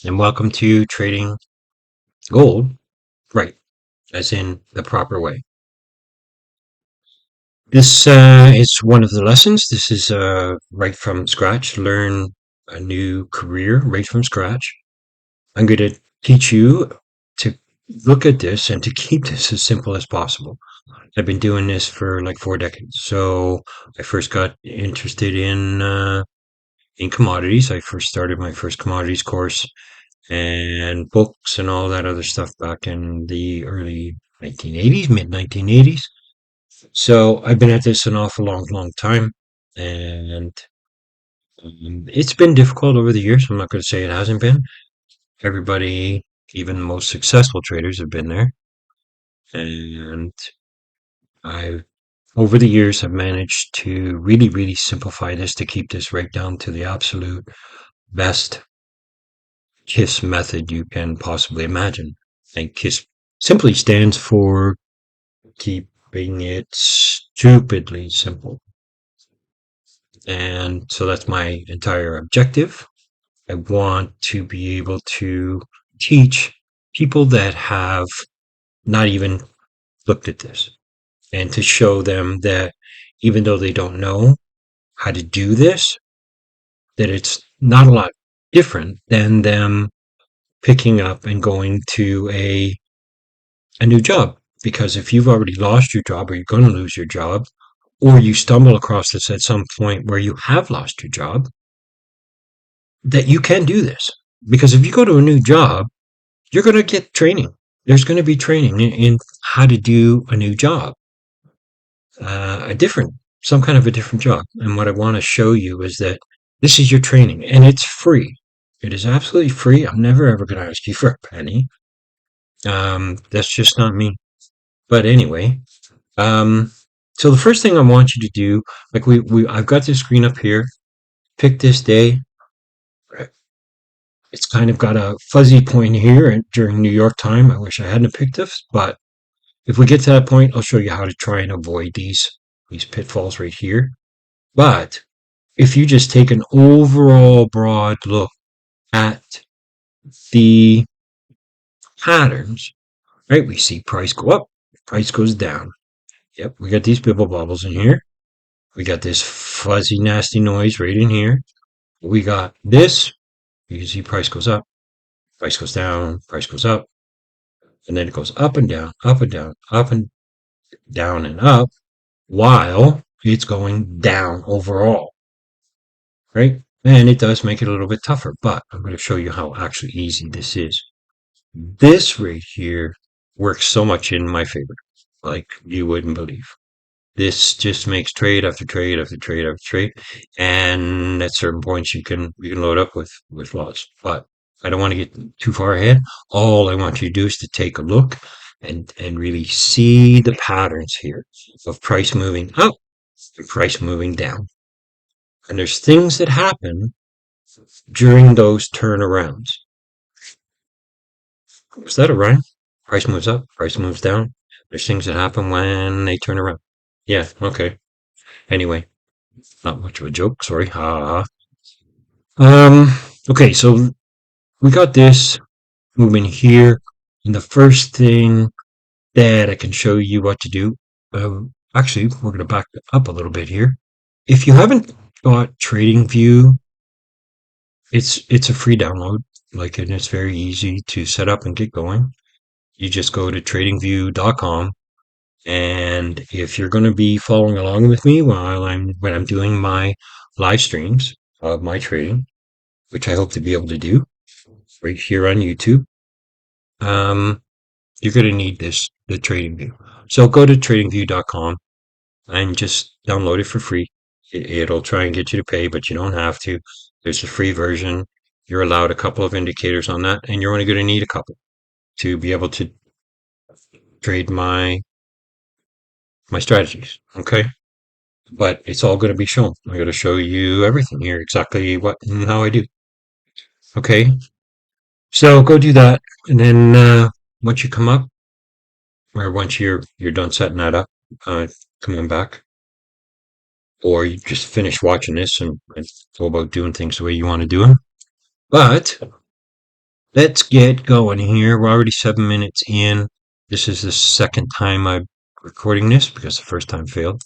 and welcome to Trading Gold Right, as in the proper way. This is one of the lessons. This is right from scratch. Learn a new career right from scratch. I'm going to teach you to look at this and to keep this as simple as possible. I've been doing this for like 4 decades. So I first got interested in commodities. I first started my first commodities course and books and all that other stuff back in the early 1980s, mid 1980s. So I've been at this an awful long time, and it's been difficult over the years. I'm not going to say it hasn't been. Everybody, even the most successful traders, have been there, and I've over the years have managed to really simplify this to keep this right down to the absolute best KISS method you can possibly imagine. And KISS simply stands for keeping it stupidly simple. And so that's my entire objective. I want to be able to teach people that have not even looked at this and to show them that even though they don't know how to do this, that it's not a lot different than them picking up and going to a new job. Because if you've already lost your job or you're going to lose your job, or you stumble across this at some point where you have lost your job, that you can do this. Because if you go to a new job, you're going to get training. There's going to be training in how to do a new job, some kind of a different job. And what I want to show you is that this is your training and it's free. It is absolutely free. I'm never ever going to ask you for a penny. That's just not me. But anyway, um, so the first thing I want you to do, like I've got this screen up here. Pick this day. It's kind of got a fuzzy point here during New York time. I wish I hadn't picked this, but if we get to that point, I'll show you how to try and avoid these pitfalls right here. But if you just take an overall broad look at the patterns, right? We see price go up, price goes down. Yep, we got these bibble bobbles in here. We got this fuzzy, nasty noise right in here. We got this. You can see price goes up, price goes down, price goes up, and then it goes up and down, up and down, up and down and up, while it's going down overall, right? And it does make it a little bit tougher, but I'm going to show you how actually easy this is. This right here works so much in my favor, like you wouldn't believe. This just makes trade after trade after trade after trade, and at certain points you can load up with lots. But I don't want to get too far ahead. All I want you to do is to take a look and really see the patterns here of price moving up and price moving down. And there's things that happen during those turnarounds. Was that a rhyme? Price moves up, price moves down. There's things that happen when they turn around. Yeah, okay. Anyway, not much of a joke, sorry. Ha ha. Okay, so we got this movement here. And the first thing that I can show you what to do, actually, we're going to back up a little bit here. If you haven't got TradingView, it's a free download, and it's very easy to set up and get going. You just go to tradingview.com, and if you're going to be following along with me when I'm doing my live streams of my trading, which I hope to be able to do right here on YouTube, you're going to need the TradingView. So go to tradingview.com and just download it for free. It'll try and get you to pay, but you don't have to. There's a free version. You're allowed a couple of indicators on that, and you're only going to need a couple to be able to trade my strategies. Okay. But it's all going to be shown. I'm going to show you everything here, exactly what and how I do. Okay. So go do that. And then, once you come up, or once you're done setting that up, come on back, or you just finish watching this and go about doing things the way you want to do them. But let's get going here. We're already 7 minutes in. This is the second time I'm recording this because the first time failed.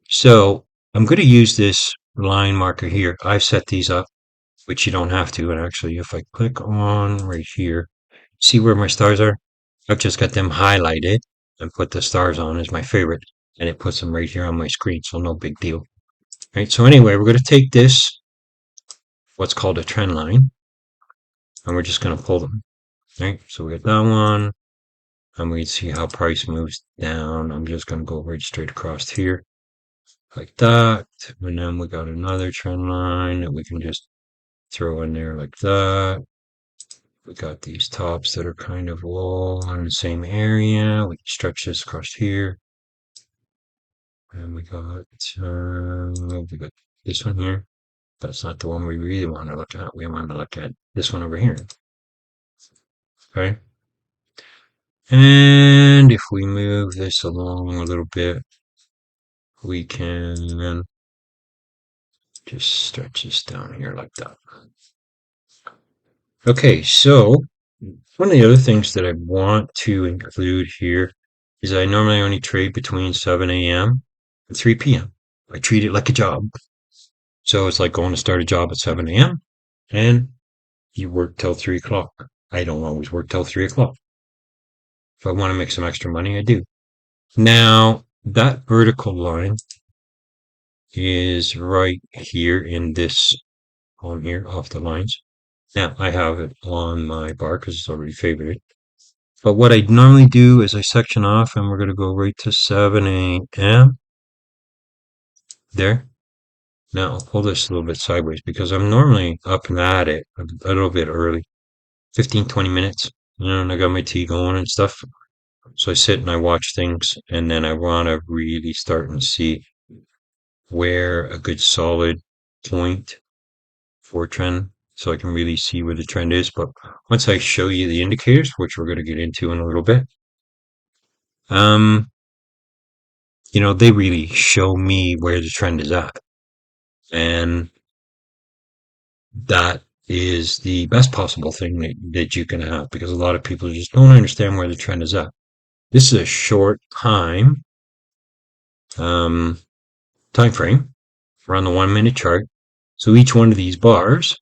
So I'm going to use this line marker here. I've set these up, which you don't have to. And actually, if I click on right here, see where my stars are? I've just got them highlighted and put the stars on as my favorite. And it puts them right here on my screen, so no big deal. Right, so anyway, we're going to take this, what's called a trend line, and we're just going to pull them. Right, so we got that one, and we can see how price moves down. I'm just going to go right straight across here, like that. And then we got another trend line that we can just throw in there like that. We got these tops that are kind of all in the same area. We can stretch this across here. And we got this one here. That's not the one we really want to look at. We want to look at this one over here. Okay. And if we move this along a little bit, we can just stretch this down here like that. Okay, so one of the other things that I want to include here is I normally only trade between 7 a.m. and 3 p.m. I treat it like a job. So it's like going to start a job at 7 a.m. and you work till 3 o'clock. I don't always work till 3 o'clock. If I want to make some extra money, I do. Now, that vertical line is right here in this on here off the lines. Now, I have it on my bar because it's already favorited. But what I normally do is I section off and we're going to go right to 7 a.m. There. Now, I'll pull this a little bit sideways because I'm normally up and at it a little bit early. 15, 20 minutes. And I got my tea going and stuff. So I sit and I watch things, and then I want to really start and see where a good solid point for trend, so I can really see where the trend is. But once I show you the indicators, which we're going to get into in a little bit, um, they really show me where the trend is at. And that is the best possible thing that you can have because a lot of people just don't understand where the trend is at. This is a short time frame. We're on the 1 minute chart. So each one of these bars,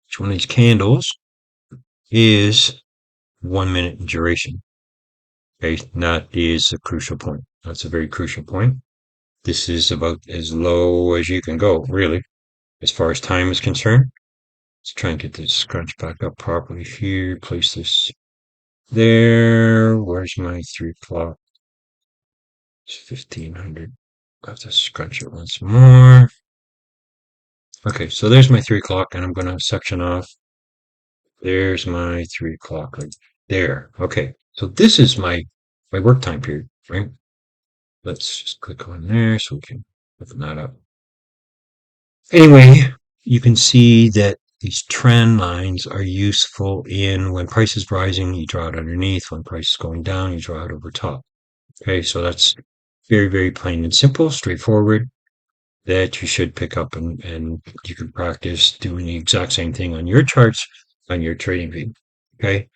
each one of these candles is 1 minute in duration. Okay, that is a crucial point. That's a very crucial point. This is about as low as you can go, really, as far as time is concerned. Let's try and get this scrunch back up properly here. Place this there. Where's my 3 o'clock? It's 1500. I have to scrunch it once more. Okay, so there's my 3 o'clock, and I'm going to section off. There's my 3 o'clock right there. Okay, so this is my work time period, right? Let's just click on there so we can open that up. Anyway, you can see that these trend lines are useful in when price is rising, you draw it underneath. When price is going down, you draw it over top. Okay, so that's very, very plain and simple, straightforward, that you should pick up and you can practice doing the exact same thing on your charts, on your trading view. Okay.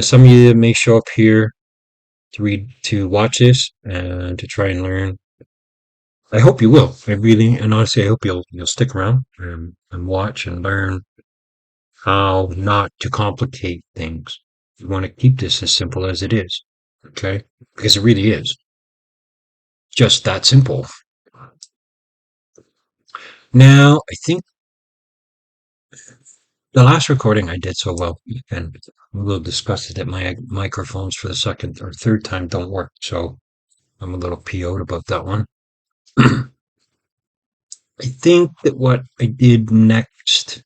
Some of you may show up here to watch this and to try and learn. I hope you will. I really and honestly, I hope you'll stick around and watch and learn how not to complicate things. You want to keep this as simple as it is. Okay, because it really is just that simple. Now, I think the last recording I did so well, and I'm a little disgusted that my microphones for the second or third time don't work. So I'm a little PO'd about that one. I think that what I did next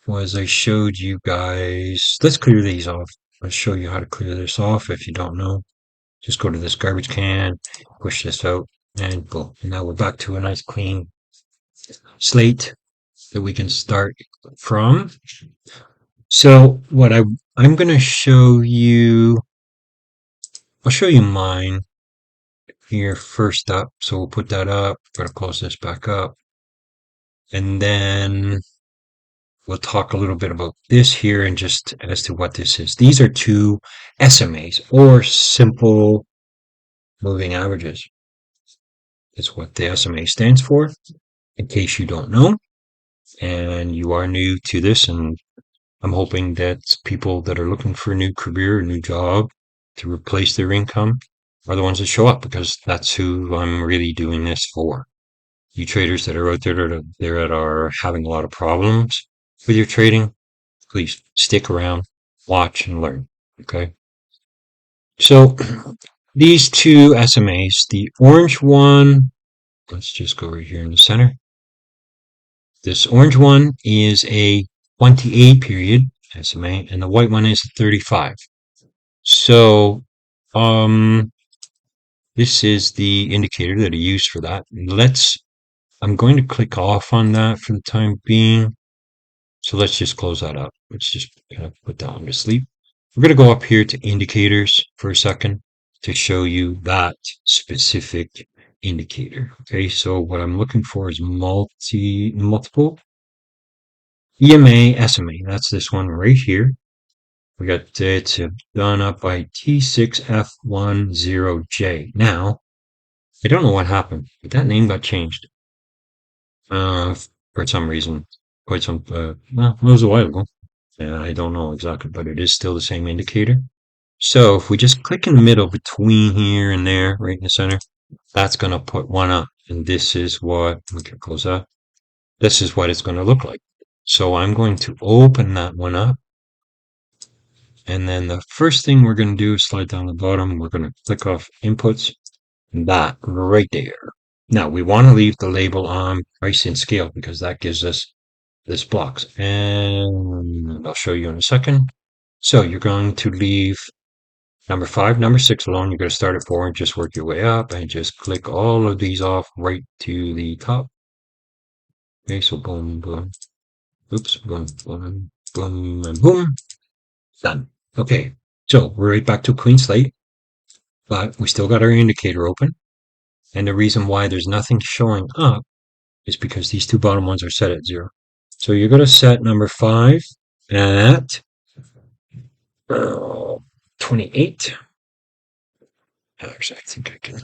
was I showed you guys, let's clear these off. I'll show you how to clear this off if you don't know. Just go to this garbage can, push this out, and boom. And now we're back to a nice clean slate that we can start from. So what I'm going to show you, I'll show you mine here first up. So we'll put that up. We're going to close this back up. And then we'll talk a little bit about this here and just as to what this is. These are two SMAs, or simple moving averages. Is what the SMA stands for, in case you don't know, and you are new to this. And I'm hoping that people that are looking for a new career, a new job to replace their income are the ones that show up, because that's who I'm really doing this for. You traders that are out there that are having a lot of problems with your trading, please stick around, watch, and learn. Okay. So these two SMAs, the orange one, let's just go right here in the center. This orange one is a 28 period SMA, and the white one is a 35. So, this is the indicator that I use for that. I'm going to click off on that for the time being. So let's just close that up. Let's just kind of put that one to sleep. We're going to go up here to indicators for a second to show you that specific indicator. Okay, so what I'm looking for is multiple EMA, SMA. That's this one right here. We got it's done up by T6F10J. Now, I don't know what happened, but that name got changed. For some reason, well, it was a while ago. I don't know exactly, but it is still the same indicator. So if we just click in the middle between here and there, right in the center, that's going to put one up. And this is what, we can close that. This is what it's going to look like. So I'm going to open that one up. And then the first thing we're going to do is slide down the bottom. We're going to click off inputs. That right there. Now we want to leave the label on price and scale because that gives us this blocks. And I'll show you in a second. So you're going to leave number 5, number 6 alone. You're going to start at 4 and just work your way up and just click all of these off right to the top. Okay, so boom, boom, oops, boom, boom, boom, and boom. Done. Okay, so we're right back to a clean slate, but we still got our indicator open. And the reason why there's nothing showing up is because these two bottom ones are set at 0. So you're going to set number 5 at 28. Actually, I think I can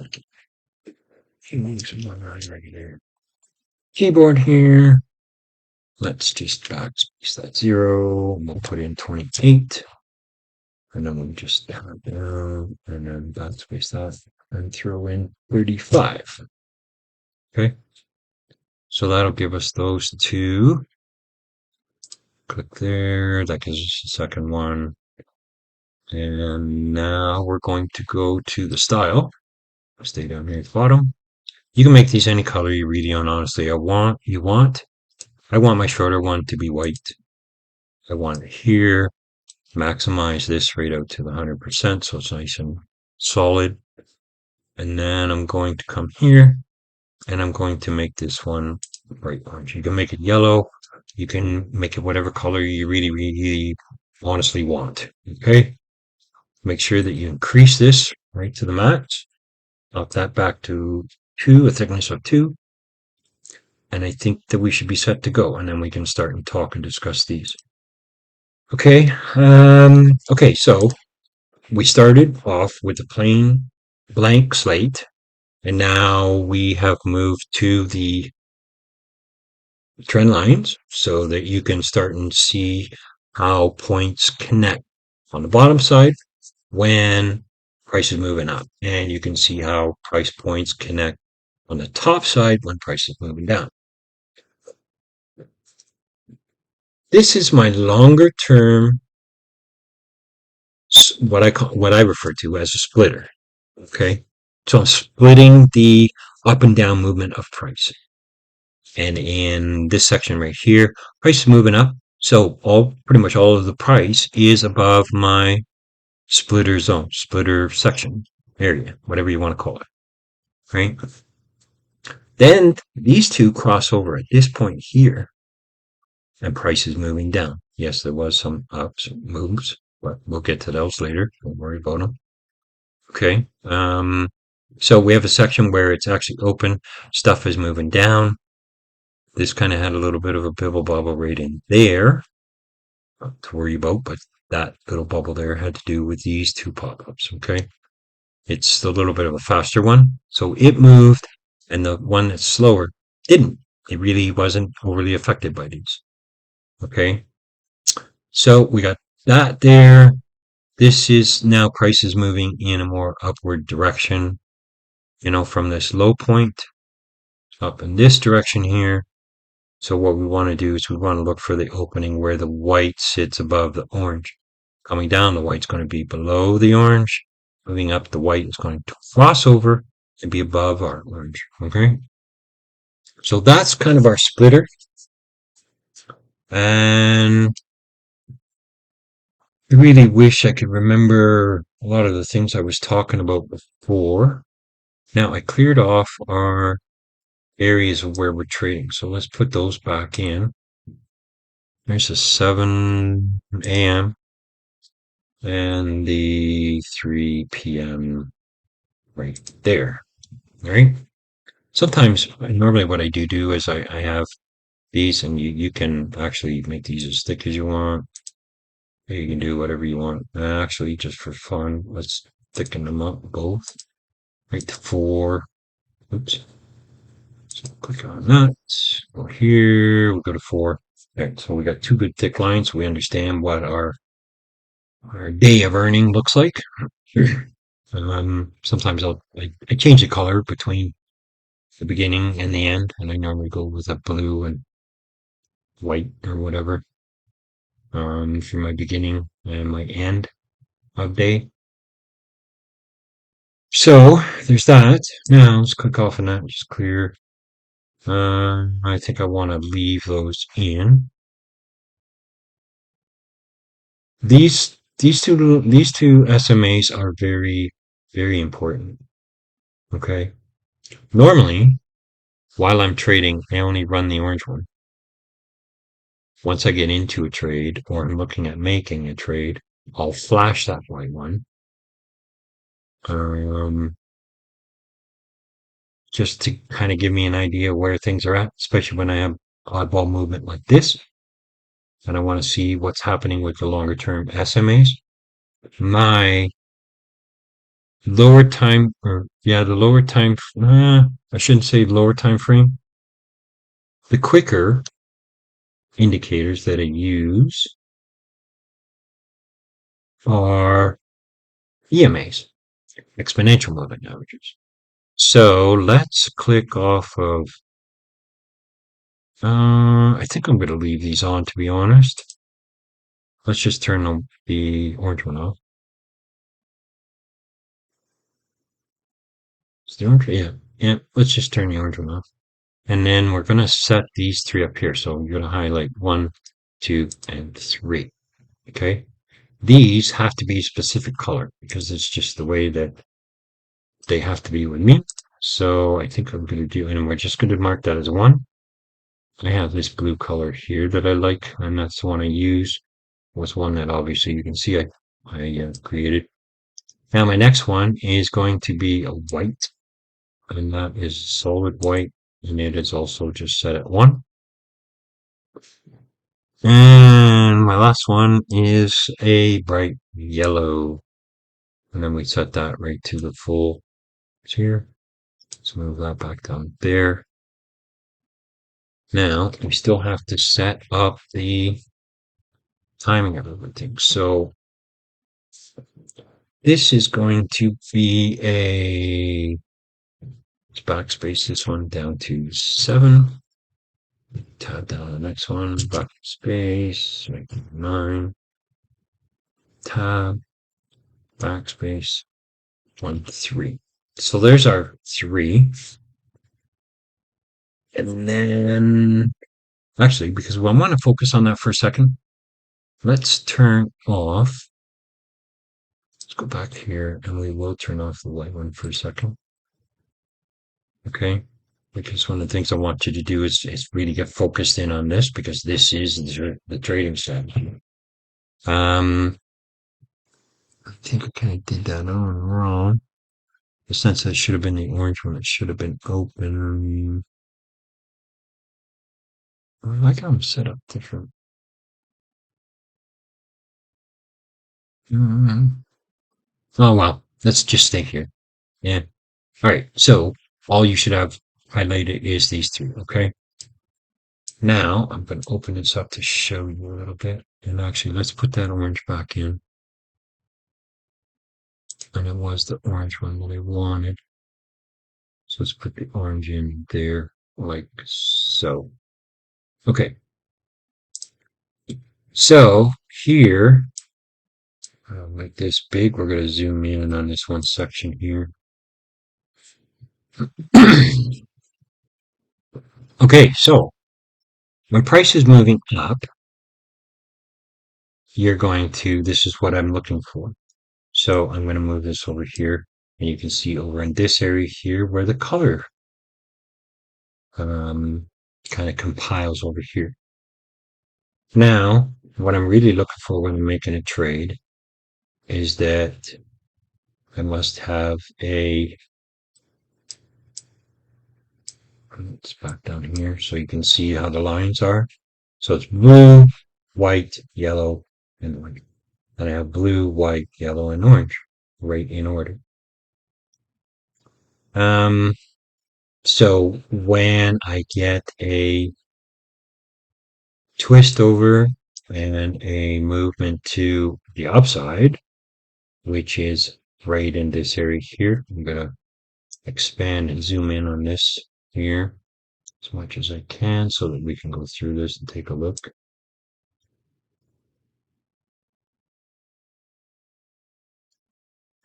regular keyboard here. Let's just backspace that 0. We'll put in 28. And then we'll just down, and then backspace that and throw in 35. Okay. So that'll give us those two. Click there. That gives us the second one. And now we're going to go to the style. Stay down here at the bottom. You can make these any color you really want, honestly. I want my shorter one to be white. I want it here. Maximize this right out to the 100% so it's nice and solid. And then I'm going to come here and I'm going to make this one bright orange. You can make it yellow. You can make it whatever color you really, really honestly want. Okay. Make sure that you increase this right to the max. Knock that back to 2, a thickness of 2. And I think that we should be set to go. And then we can start and talk and discuss these. Okay. Okay. So we started off with a plain blank slate. And now we have moved to the trend lines so that you can start and see how points connect on the bottom side when price is moving up. And you can see how price points connect on the top side when price is moving down. This is my longer term, what I refer to as a splitter. Okay. So I'm splitting the up and down movement of price. And in this section right here, price is moving up. So pretty much all of the price is above my splitter zone, splitter section area, whatever you want to call it. Right? Then these two cross over at this point here, and price is moving down. Yes, there was some ups moves, but we'll get to those later. Don't worry about them. Okay. So we have a section where it's actually open. Stuff is moving down. this kind of had a little bit of a bibble bobble right in there. Not to worry about, but that little bubble there had to do with these two pop-ups, okay? It's a little bit of a faster one, so it moved, and the one that's slower didn't. It really wasn't overly affected by these, okay? So we got that there. This is now prices moving in a more upward direction, from this low point up in this direction here. So what we want to do is we want to look for the opening where the white sits above the orange. Coming down, the white's going to be below the orange. Moving up, the white is going to cross over and be above our orange. Okay? So that's kind of our splitter. And I really wish I could remember a lot of the things I was talking about before. Now, I cleared off our areas of where we're trading. So let's put those back in. There's a 7 a.m. and the 3 p.m. right there. All right. Sometimes, normally what I do is I have these, and you can actually make these as thick as you want. You can do whatever you want. Actually, just for fun, let's thicken them up both. Right to 4. Oops. So click on that. Go here. We'll go to 4. All right. So we got two good thick lines. So we understand what our day of earning looks like. Sometimes I change the color between the beginning and the end, and I normally go with a blue and white or whatever for my beginning and my end of day. So there's that. Now let's click off on that, just clear. I think I want to leave those in. These two SMAs are very, very important. Okay. Normally, while I'm trading, I only run the orange one. Once I get into a trade or I'm looking at making a trade, I'll flash that white one. Um, just to kind of give me an idea where things are at, especially when I have oddball movement like this. And I want to see what's happening with the longer term SMAs. My lower time, the lower time, I shouldn't say lower time frame. The quicker indicators that I use are EMAs, exponential moving averages. So let's click off of, I think I'm going to leave these on, to be honest. Let's just turn the orange one off. Is the orange? Yeah, let's just turn the orange one off. And then we're going to set these three up here. So I'm going to highlight 1, 2, and 3. Okay. These have to be a specific color because it's just the way that they have to be with me. So I think I'm going to do, and we're just going to mark that as 1. I have this blue color here that I like, and that's the one I use. Was one that obviously you can see I created. Now my next one is going to be a white, and that is solid white, and it is also just set at 1. And my last one is a bright yellow, and then we set that right to the full here. Let's move that back down there. Now we still have to set up the timing of everything. So this is going to be let's backspace this one down to 7. Tab down the next one, backspace, make it 9. Tab, backspace, 1, 3. So there's our 3. And then, actually, because I want to focus on that for a second, let's turn off. Let's go back here and we will turn off the white one for a second. Okay. Because one of the things I want you to do is really get focused in on this because this is the trading strategy. I think I kind of did that on wrong. The sense that it should have been the orange one, it should have been open. I like how I'm set up different. Mm. Oh, wow. Let's just stay here. Yeah. All right. So all you should have highlighted is these three. Okay. Now I'm going to open this up to show you a little bit. And actually, let's put that orange back in. And it was the orange one that I wanted. So let's put the orange in there like so. Okay. So here, make this big. We're going to zoom in on this one section here. Okay, so when price is moving up, you're going to, this is what I'm looking for. So I'm going to move this over here, and you can see over in this area here where the color kind of compiles over here. Now, what I'm really looking for when I'm making a trade is that I must have a, it's back down here so you can see how the lines are. So it's blue, white, yellow, and orange. And I have blue, white, yellow, and orange right in order. Um, so when I get a twist over and a movement to the upside, which is right in this area here, I'm going to expand and zoom in on this here as much as I can so that we can go through this and take a look.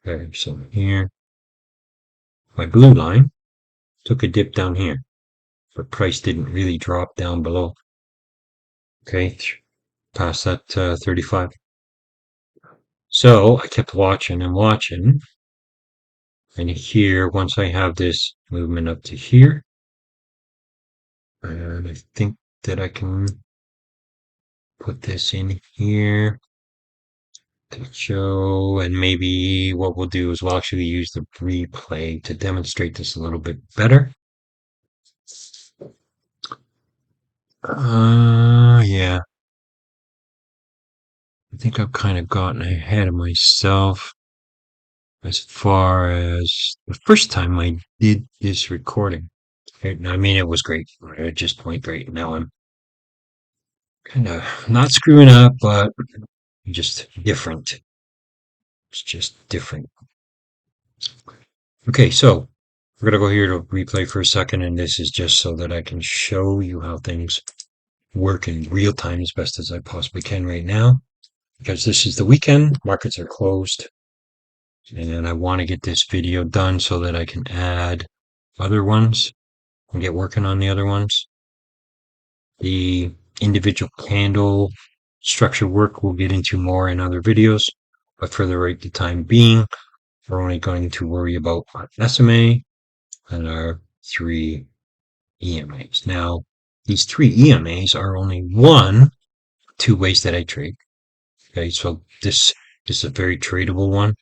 Okay, so here, my blue line took a dip down here, but price didn't really drop down below. Okay, past that 35. So I kept watching and watching. And here, once I have this movement up to here, and I think that I can put this in here to show, and maybe what we'll do is we'll actually use the replay to demonstrate this a little bit better. Yeah. I think I've kind of gotten ahead of myself as far as the first time I did this recording. I mean, it was great. It just went great. Now I'm kind of not screwing up, but just different. It's just different. Okay, so we're going to go here to replay for a second, and this is just so that I can show you how things work in real time as best as I possibly can right now. Because this is the weekend, markets are closed, and I want to get this video done so that I can add other ones and get working on the other ones. The individual candle structure work we'll get into more in other videos, but for the right time being, we're only going to worry about our SMA and our 3 EMAs. Now, these 3 EMAs are only two ways that I trade. Okay, so this is a very tradable one,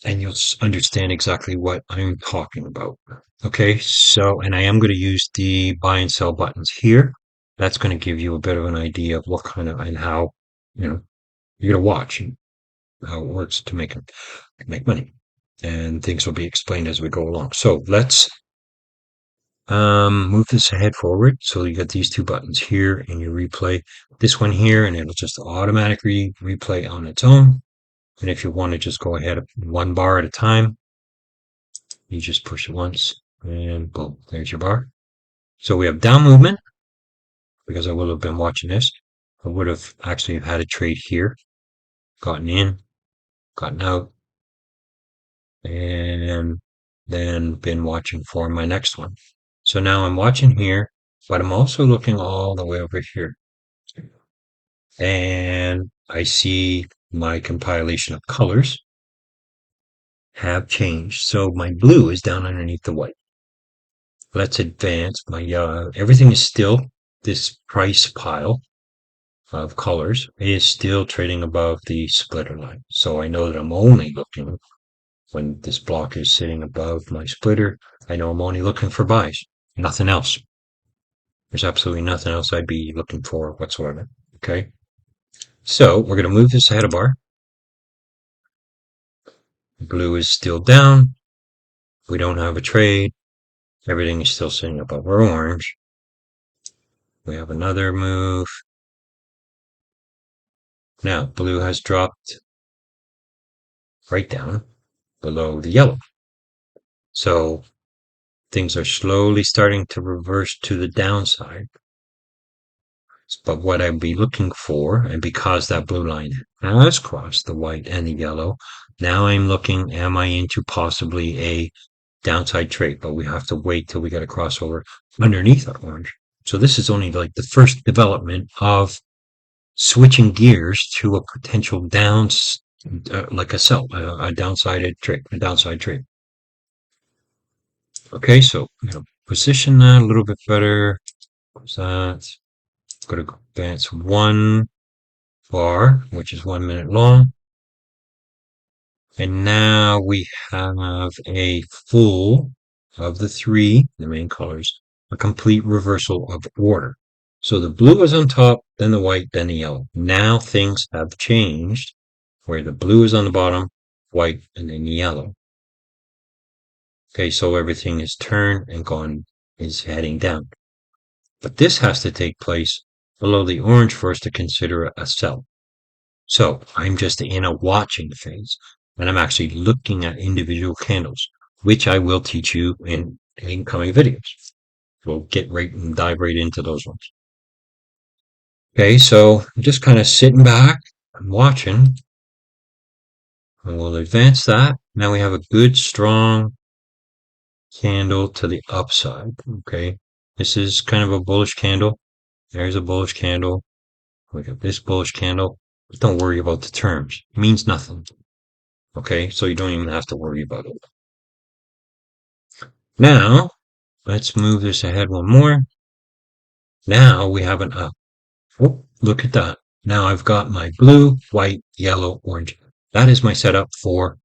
and you'll understand exactly what I'm talking about. Okay, so, and I am going to use the buy and sell buttons here. That's going to give you a bit of an idea of what kind of and how, you're going to watch how it works to make money. And things will be explained as we go along. So let's move this ahead forward. So you got these two buttons here and you replay this one here, and it'll just automatically replay on its own. And if you want to just go ahead one bar at a time, you just push it once and boom, there's your bar. So we have down movement because I will have been watching this. I would have actually had a trade here, gotten in, gotten out, and then been watching for my next one. So now I'm watching here, but I'm also looking all the way over here. And I see my compilation of colors have changed. So my blue is down underneath the white. Let's advance. My everything is still this price pile of colors is still trading above the splitter line. So I know that I'm only looking when this block is sitting above my splitter. I know I'm only looking for buys, nothing else. There's absolutely nothing else I'd be looking for whatsoever. Okay. So we're going to move this ahead of bar. Blue is still down. We don't have a trade. Everything is still sitting above our orange. We have another move. Now, blue has dropped right down below the yellow. So things are slowly starting to reverse to the downside. But what I'd be looking for, and because that blue line has crossed the white and the yellow, now I'm looking, am I into possibly a downside trade? But we have to wait till we get a crossover underneath our orange. So this is only like the first development of switching gears to a potential like a sell, a downside trade. Okay, so I'm going to position that a little bit better. That going to advance one bar, which is 1 minute long. And now we have a full of the three, the main colors, a complete reversal of order. So the blue is on top, then the white, then the yellow. Now things have changed where the blue is on the bottom, white, and then yellow. Okay, so everything is turned and is heading down. But this has to take place below the orange for us to consider a sell. So I'm just in a watching phase, and I'm actually looking at individual candles, which I will teach you in incoming videos. We'll get right and dive right into those ones. Okay, so I'm just kind of sitting back and watching, and we'll advance that. Now we have a good, strong candle to the upside. Okay, this is kind of a bullish candle. There's a bullish candle. We got this bullish candle. But don't worry about the terms. It means nothing. Okay, so you don't even have to worry about it. Now, let's move this ahead one more. Now we have an up. Oh, look at that. Now I've got my blue, white, yellow, orange. That is my setup for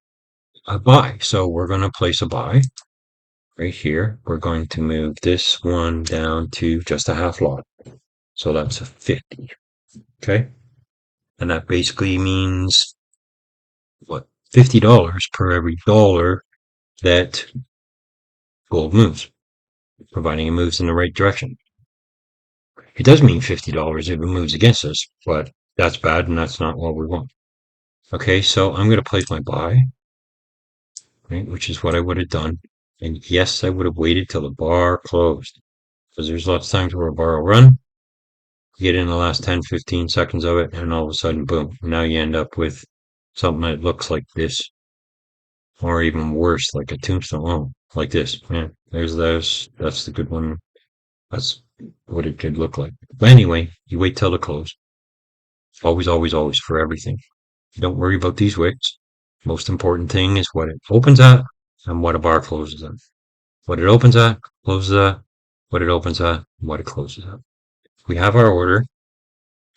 a buy. So we're going to place a buy right here. We're going to move this one down to just a half lot. So that's a 50. Okay. And that basically means what? $50 per every dollar that gold moves, providing it moves in the right direction. It does mean $50 if it moves against us, but that's bad and that's not what we want. Okay, so I'm going to place my buy, right, which is what I would have done. And yes, I would have waited till the bar closed, because there's lots of times where a bar will run, you get in the last 10, 15 seconds of it, and all of a sudden, boom, now you end up with something that looks like this, or even worse, like a tombstone, oh, like this. Yeah, that's the good one. That's what it could look like. But anyway, you wait till the close. Always, always, always for everything. Don't worry about these wicks. Most important thing is what it opens at and what a bar closes at. What it opens at, closes at, what it opens at, what it closes at. We have our order.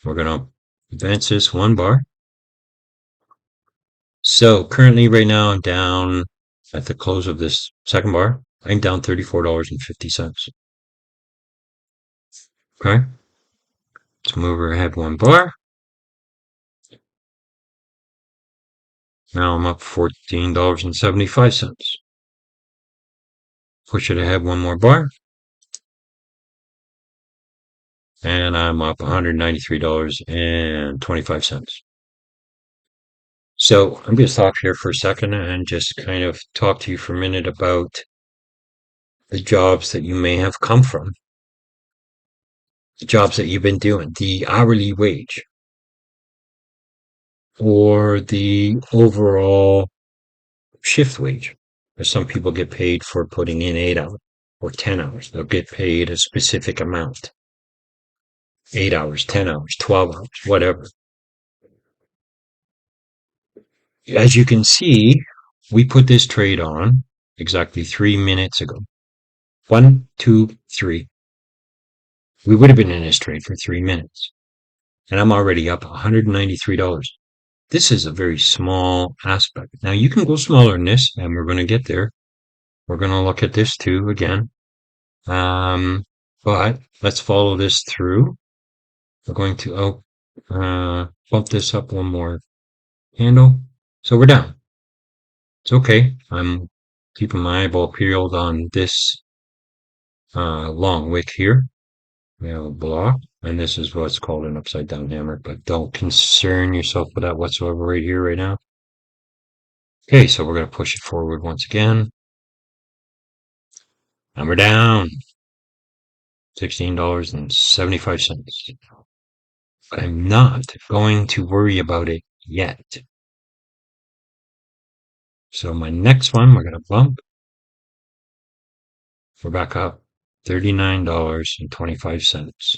We're going to advance this one bar. So currently right now I'm down at the close of this second bar. I'm down $34.50. Okay. Let's move her ahead one bar. Now I'm up $14.75. Push it ahead one more bar. And I'm up $193.25. So I'm going to stop here for a second and just kind of talk to you for a minute about the jobs that you may have come from, the jobs that you've been doing, the hourly wage, or the overall shift wage. Some people get paid for putting in 8 hours or 10 hours. They'll get paid a specific amount. 8 hours, 10 hours, 12 hours, whatever. As you can see, we put this trade on exactly 3 minutes ago. 1, 2, 3. We would have been in this trade for 3 minutes. And I'm already up $193. This is a very small aspect. Now you can go smaller than this, and we're going to get there. We're going to look at this too again. But But let's follow this through. We're going to bump this up one more handle. So we're down. It's okay. I'm keeping my eyeball peeled on this long wick here. We have a block, and this is what's called an upside down hammer, but don't concern yourself with that whatsoever right here, right now. Okay, so we're going to push it forward once again. And we're down $16.75. But I'm not going to worry about it yet. So my next one, we're going to bump. We're back up $39.25.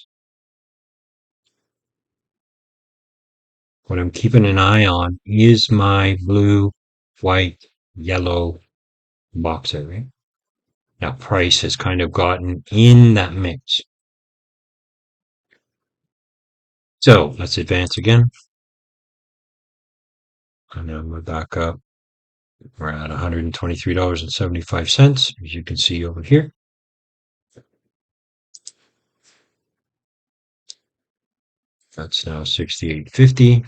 What I'm keeping an eye on is my blue, white, yellow box area. Now price has kind of gotten in that mix. So let's advance again. And then we're back up. We're at $123.75, as you can see over here. That's now $68.50.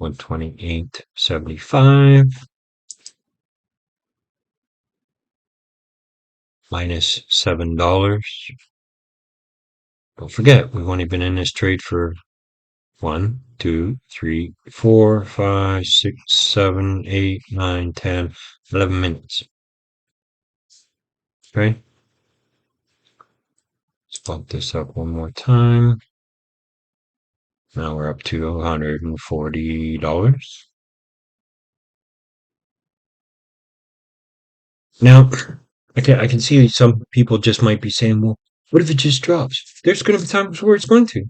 $128.75 minus $7. Don't forget, we've only been in this trade for 1, 2, 3, 4, 5, 6, 7, 8, 9, 10, 11 minutes. Okay. Let's bump this up one more time. Now we're up to $140. Now, I can see some people just might be saying, well, what if it just drops? There's going to be times where it's going to.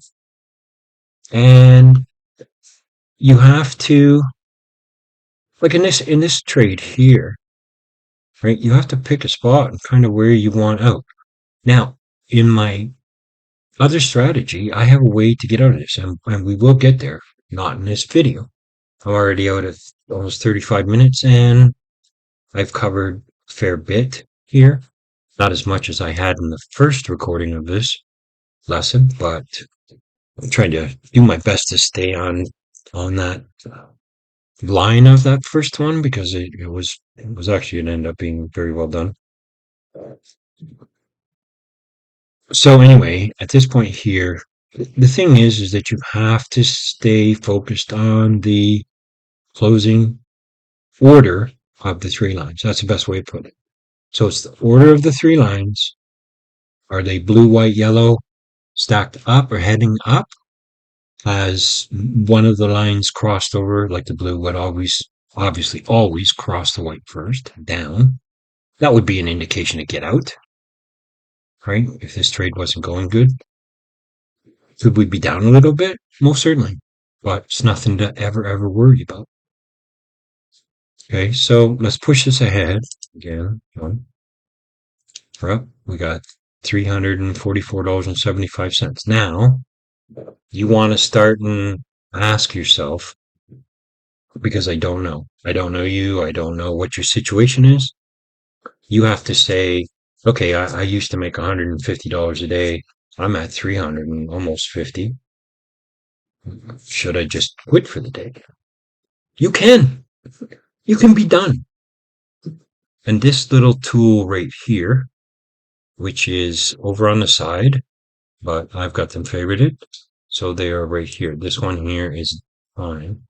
And you have to, like in this trade here, right? You have to pick a spot and kind of where you want out. Now, in my other strategy, I have a way to get out of this, and we will get there. Not in this video. I'm already out at almost 35 minutes, and I've covered a fair bit here. Not as much as I had in the first recording of this lesson, but I'm trying to do my best to stay on that line of that first one, because it was actually going to end up being very well done. So anyway, at this point here, the thing is that you have to stay focused on the closing order of the three lines. That's the best way to put it. So it's the order of the three lines. Are they blue, white, yellow, stacked up or heading up? Has one of the lines crossed over, like the blue would obviously always cross the white first, down. That would be an indication to get out, right? If this trade wasn't going good. Could we be down a little bit? Most certainly. But it's nothing to ever worry about. Okay, so let's push this ahead again. We're up. We got $344.75. Now, you want to start and ask yourself, because I don't know. I don't know you. I don't know what your situation is. You have to say, okay, I used to make $150 a day. I'm at 300 and almost 50. Should I just quit for the day? You can. You can be done. And this little tool right here, which is over on the side, but I've got them favorited. So they are right here. This one here is fine.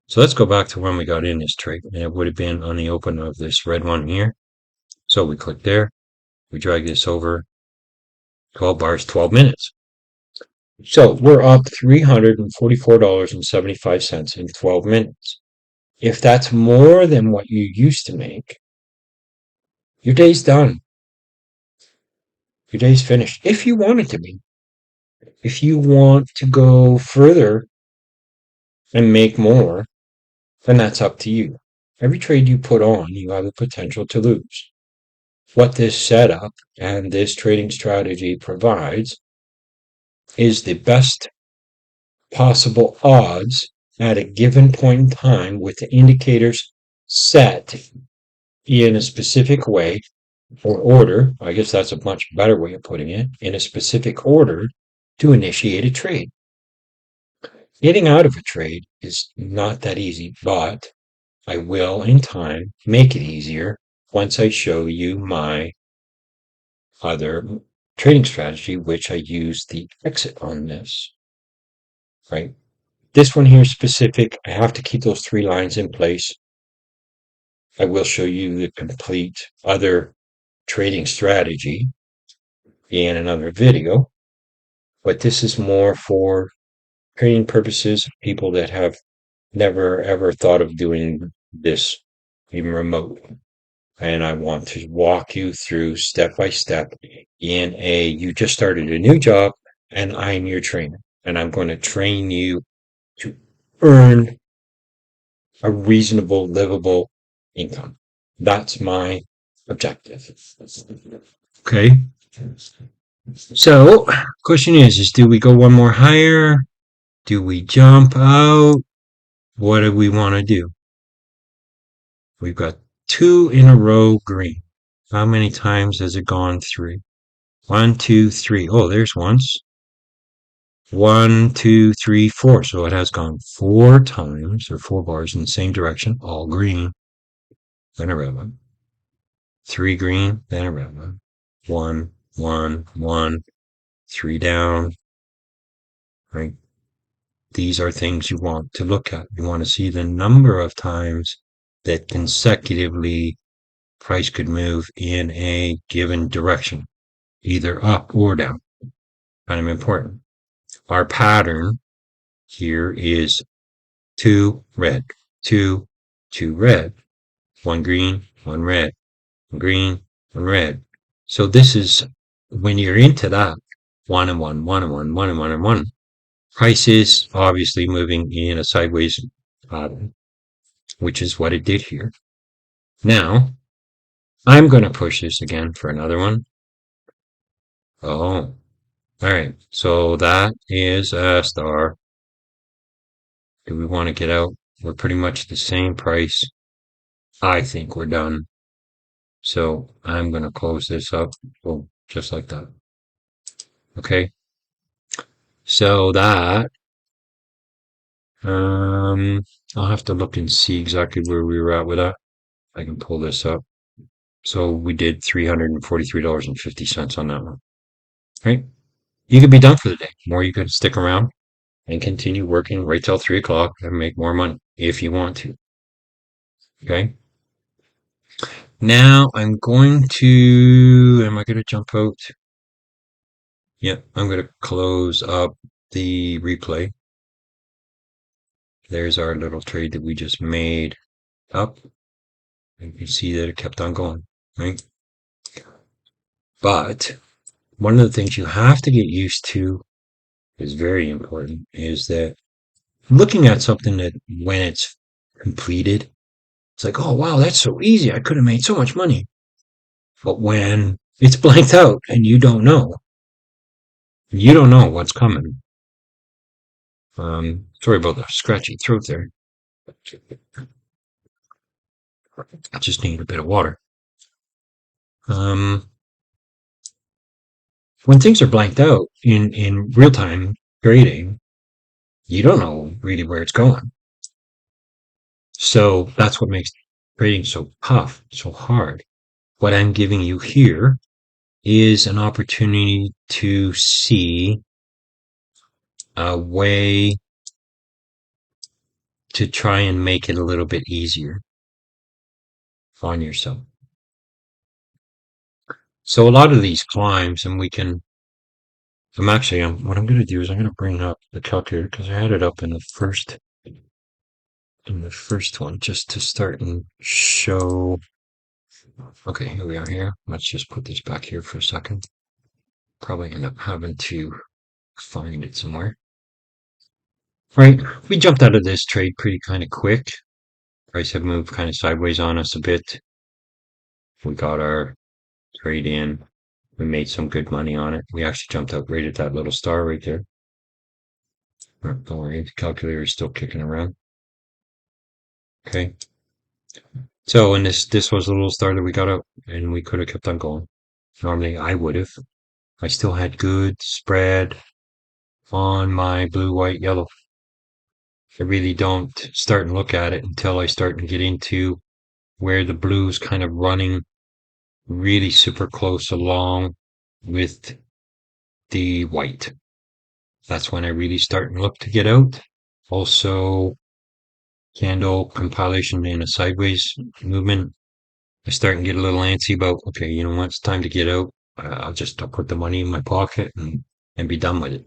So let's go back to when we got in this trade. And it would have been on the open of this red one here. So we click there. We drag this over 12 bars, 12 minutes. So we're up $344.75 in 12 minutes. If that's more than what you used to make, your day's done. Your day's finished. If you want it to be. If you want to go further and make more, then that's up to you. Every trade you put on, you have the potential to lose. What this setup and this trading strategy provides is the best possible odds at a given point in time with the indicators set in a specific way or order. I guess that's a much better way of putting it, in a specific order to initiate a trade. Getting out of a trade is not that easy, but I will in time make it easier once I show you my other trading strategy, which I use the exit on this, right? This one here is specific. I have to keep those three lines in place. I will show you the complete other trading strategy in another video, but this is more for training purposes, people that have never ever thought of doing this, even remotely. And I want to walk you through step by step you just started a new job and I'm your trainer. And I'm going to train you to earn a reasonable, livable income. That's my objective. Okay. So, question is do we go one more higher? Do we jump out? What do we want to do? We've got 2 in a row green. How many times has it gone 3? 1, 2, 3. Oh, there's once. 1, 2, 3, 4. So it has gone 4 times, or 4 bars in the same direction, all green. Then a red one. 3 green, then a red one. 1, 1, 1, 3 down. Right? These are things you want to look at. You want to see the number of times that consecutively price could move in a given direction, either up or down. Kind of important. Our pattern here is 2 red, 2, 2 red, 1 green, 1 red, 1 green, 1 red. So this is when you're into that 1 and 1, 1 and 1, 1 and 1 and 1. Price is obviously moving in a sideways pattern, which is what it did here. Now, I'm going to push this again for another one. Oh, all right. So that is a star. Do we want to get out? We're pretty much the same price. I think we're done. So I'm going to close this up. Boom, just like that. Okay. So that, I'll have to look and see exactly where we were at with that. I can pull this up. So we did $343.50 on that one. Right? You could be done for the day. Or you could stick around and continue working right till 3 o'clock and make more money if you want to. Okay. Now I'm going to, am I going to jump out? Yeah, I'm going to close up the replay. There's our little trade that we just made up. You can see that it kept on going, right? But one of the things you have to get used to is very important is that looking at something that when it's completed, it's like, oh, wow, that's so easy. I could have made so much money. But when it's blanked out and you don't know what's coming. Sorry about the scratchy throat there. I just need a bit of water. When things are blanked out in real time trading, you don't know really where it's going. So that's what makes trading so tough, so hard. What I'm giving you here is an opportunity to see a way to try and make it a little bit easier on yourself. So a lot of these climbs, and what I'm going to do is I'm going to bring up the calculator because I had it up in the first one just to start and show. Okay, here we are here. Let's just put this back here for a second. Probably end up having to find it somewhere. Right, we jumped out of this trade pretty kind of quick. Price had moved kind of sideways on us a bit. We got our trade in. We made some good money on it. We actually jumped out right at that little star right there. Don't worry, the calculator is still kicking around. Okay. So, and this was a little star that we got up, and we could have kept on going. Normally, I would have. I still had good spread on my blue, white, yellow. I really don't start and look at it until I start and get into where the blue's kind of running really super close along with the white. That's when I really start and look to get out. Also, candle compilation in a sideways movement. I start and get a little antsy about, okay, you know what, it's time to get out. I'll put the money in my pocket and be done with it.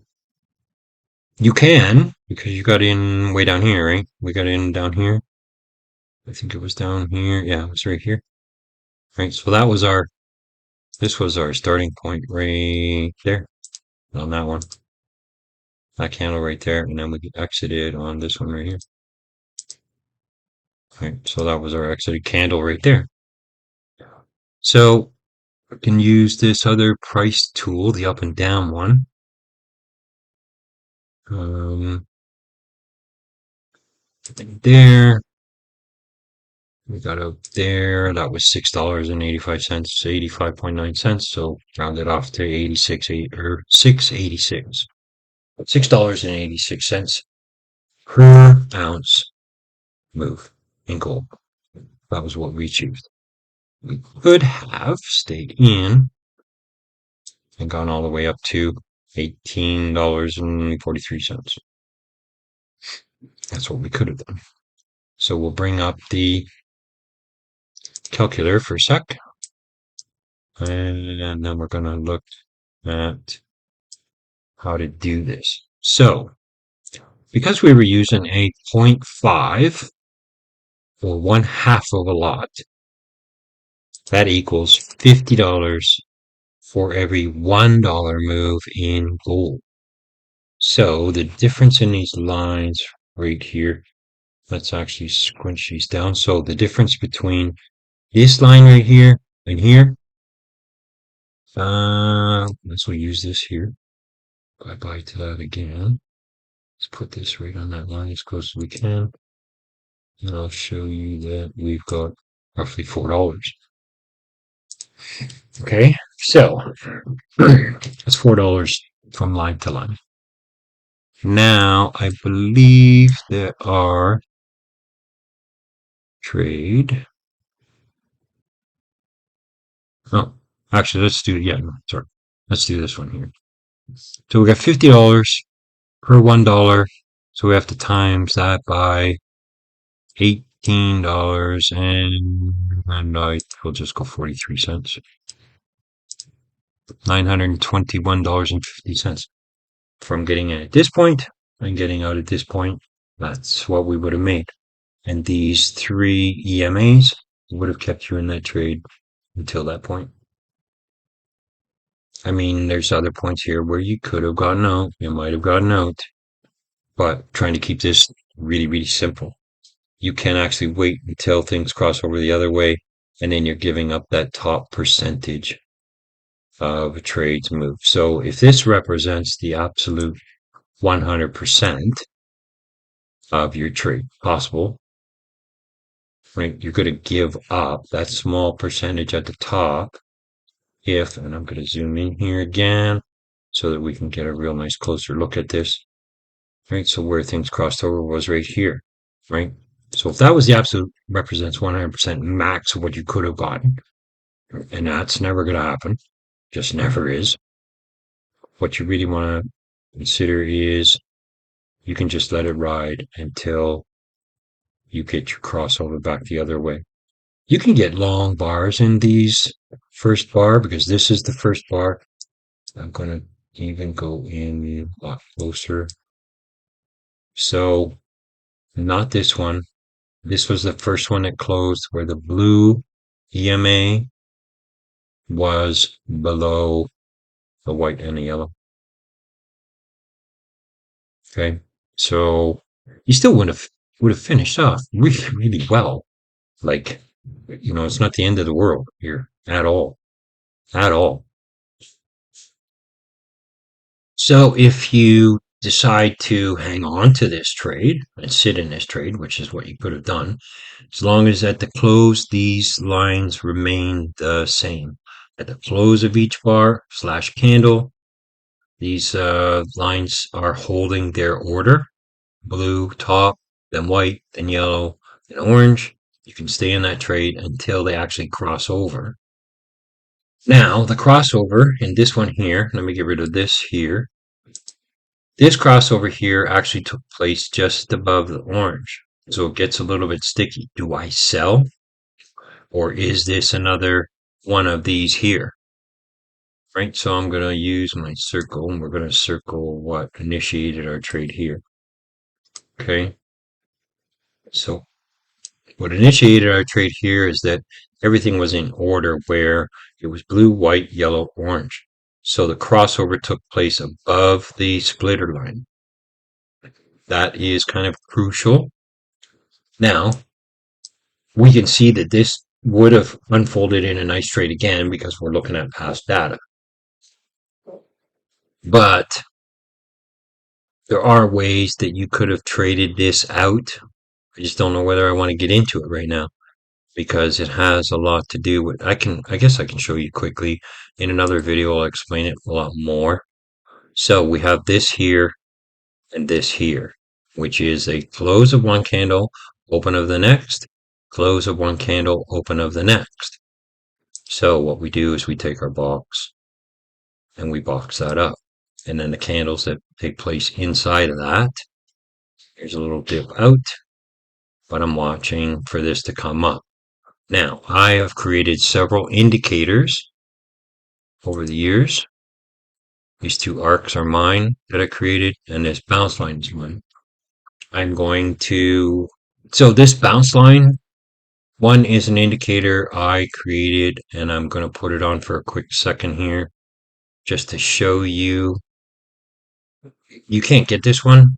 You can, because you got in way down here, right? We got in down here. I think it was down here. Yeah, it was right here. Right. So this was our starting point right there on that one. That candle right there. And then we exited on this one right here. Right. So that was our exited candle right there. So I can use this other price tool, the up and down one. There. We got out there. That was $6.85, 85.9 cents. So rounded off to 6.86. $6.86 per ounce move in gold. That was what we achieved. We could have stayed in and gone all the way up to $18.43. That's what we could have done. So we'll bring up the calculator for a sec. And then we're going to look at how to do this. So because we were using a 0.5 or 1/2 of a lot, that equals $50 for every $1 move in gold. So the difference in these lines right here, let's actually squinch these down. So the difference between this line right here and here, let's use this here. Bye-bye to that again. Let's put this right on that line as close as we can. And I'll show you that we've got roughly $4. Okay, so that's $4 from line to line. Now, I believe there are trade. Oh, actually, let's do, yeah, sorry. Let's do this one here. So we got $50 per $1. So we have to times that by $18 and I will just go 43 cents. $921.50 from getting in at this point and getting out at this point. That's what we would have made. And these 3 EMAs would have kept you in that trade until that point. I mean, there's other points here where you could have gotten out. You might have gotten out. But trying to keep this really, really simple. You can actually wait until things cross over the other way, and then you're giving up that top percentage of a trade's move. So if this represents the absolute 100% of your trade possible, right, you're going to give up that small percentage at the top if, and I'm going to zoom in here again so that we can get a real nice closer look at this, right? So where things crossed over was right here, right? So if that was the absolute represents 100% max of what you could have gotten, and that's never going to happen, just never is. What you really want to consider is you can just let it ride until you get your crossover back the other way. You can get long bars in these first bar because this is the first bar. I'm going to even go in a lot closer. So not this one. This was the first one that closed where the blue EMA was below the white and the yellow. Okay. So you still would have finished off really, really well. Like, you know, it's not the end of the world here at all. At all. So if you decide to hang on to this trade and sit in this trade, which is what you could have done, as long as at the close these lines remain the same. At the close of each bar slash candle, these lines are holding their order. Blue top, then white, then yellow, then orange. You can stay in that trade until they actually cross over. Now, the crossover in this one here, let me get rid of this here. This crossover here actually took place just above the orange. So it gets a little bit sticky. Do I sell? Or is this another one of these here? Right, so I'm going to use my circle, and we're going to circle what initiated our trade here. Okay, so what initiated our trade here is that everything was in order where it was blue, white, yellow, orange. So the crossover took place above the splitter line. That is kind of crucial. Now, we can see that this would have unfolded in a nice trade again because we're looking at past data. But there are ways that you could have traded this out. I just don't know whether I want to get into it right now because it has a lot to do with, I guess I can show you quickly in another video. I'll explain it a lot more. So we have this here and this here, which is a close of one candle, open of the next, close of one candle, open of the next. So what we do is we take our box and we box that up. And then the candles that take place inside of that, here's a little dip out, but I'm watching for this to come up. Now, I have created several indicators over the years. These two arcs are mine that I created, and this bounce line is mine. I'm going to, so this bounce line, one is an indicator I created, and I'm going to put it on for a quick second here, just to show you. You can't get this one,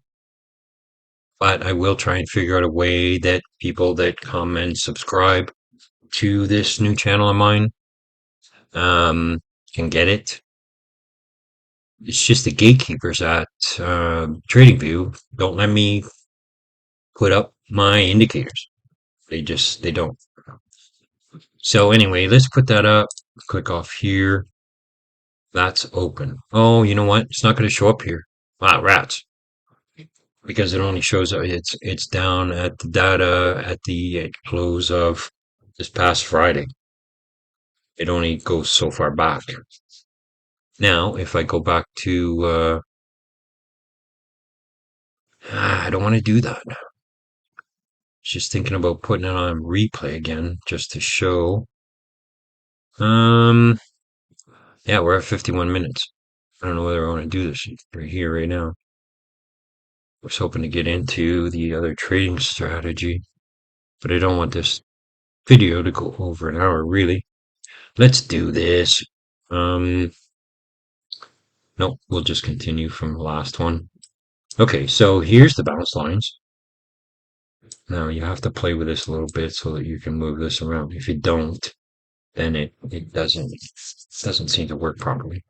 but I will try and figure out a way that people that come and subscribe to this new channel of mine can get it. It's just the gatekeepers at TradingView don't let me put up my indicators. They don't. So anyway, let's put that up. Click off here. That's open. Oh, you know what? It's not going to show up here. Ah, rats. Because it only shows up, it's down at the data at the close of this past Friday. It only goes so far back. Now, if I go back to, I don't want to do that. Just thinking about putting it on replay again, just to show. Yeah, we're at 51 minutes. I don't know whether I want to do this right here, right now. I was hoping to get into the other trading strategy, but I don't want this video to go over an hour, really. Let's do this. Nope, we'll just continue from the last one. Okay, so here's the bounce lines. Now you have to play with this a little bit so that you can move this around. If you don't, then it doesn't seem to work properly.